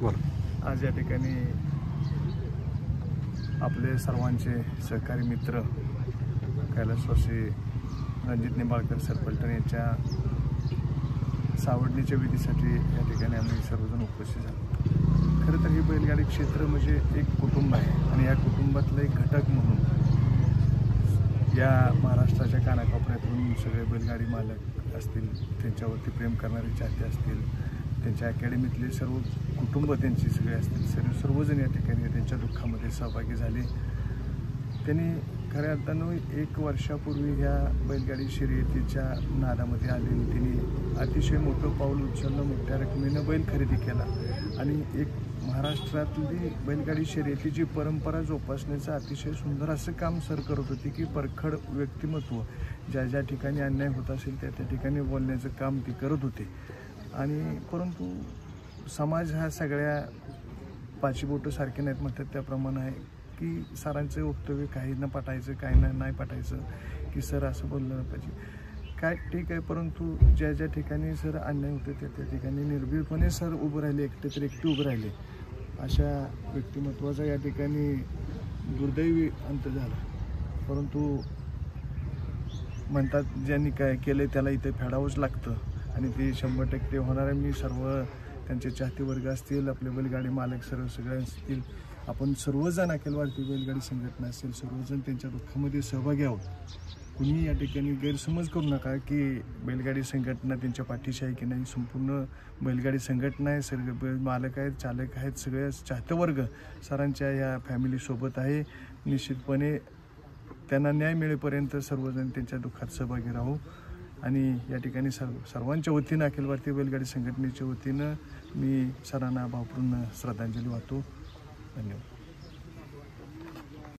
बोला। आज या ठिकाणी आपले सर्वांचे सहकारी मित्र कैलासवासी रणजित निंबाळकर सर पलटण यांच्या सावडणीच्या विधीसाठी या ठिकाणी आम्ही सर्वजण उपस्थित झालो। खरं तर हे बैलगाडी क्षेत्र म्हणजे एक कुटुंब आहे आणि या कुटुंबातलं एक घटक म्हणून या महाराष्ट्राच्या कानाकोपऱ्यातून सगळे बैलगाडी मालक असतील, त्यांच्यावरती प्रेम करणारे चाहते असतील, त्यांच्या अकॅडमीतले सर्व कुटुंब त्यांची सगळे असतील, सर्वजण या ठिकाणी त्यांच्या दुःखामध्ये सहभागी झाले। त्यांनी खऱ्या अर्थानं 1 वर्षापूर्वी ह्या बैलगाडी शर्यतीच्या नादामध्ये आले आणि त्यांनी अतिशय मोठं पाऊल उचललं, मोठ्या रकमेनं बैल खरेदी केला आणि एक महाराष्ट्रातली बैलगाडी शर्यतीची परंपरा जोपासण्याचं अतिशय सुंदर असं काम सर करत होते की परखड व्यक्तिमत्व ज्या ठिकाणी अन्याय होत असेल त्या ठिकाणी बोलण्याचं काम ते करत होते। आणि परंतु समाज हा सगळ्या पाचीबोटं सारखे नाहीत म्हणतात त्याप्रमाणे आहे की सरांचं वक्तव्य काही न पटायचं, काही नाही पटायचं की सर असं बोललं पाहिजे, काय ठीक आहे, परंतु ज्या ठिकाणी सर अन्याय होते त्या ठिकाणी निर्भीडपणे सर उभं राहिले, एकटे उभं राहिले। अशा व्यक्तिमत्वाचा या ठिकाणी दुर्दैवी अंत झाला। परंतु म्हणतात ज्यांनी काय केलं त्याला इथे फेडावंच लागतं आणि ते 100% होणार आहे। मी सर्व त्यांचे चाहते वर्ग असतील, आपले बैलगाडी मालक सगळे असतील, आपण सर्वजण अखिल भारतीय बैलगाडी संघटना असेल, सर्वजण त्यांच्या दुःखामध्ये सहभागी आहोत। कुणी या ठिकाणी गैरसमज करू नका की बैलगाडी संघटना त्यांच्या पाठीशी आहे की नाही, संपूर्ण बैलगाडी संघटना आहे, सगळे मालक आहेत, चालक आहेत, सगळे चाहते वर्ग सरांच्या या फॅमिलीसोबत आहे। निश्चितपणे त्यांना न्याय मिळेपर्यंत सर्वजण त्यांच्या दुःखात सहभागी राहू आणि या ठिकाणी सर्वांच्या वतीनं अखिल भारतीय बैलगाडी संघटनेच्या वतीनं मी सरांना भावपूर्ण श्रद्धांजली वाहतो। धन्यवाद।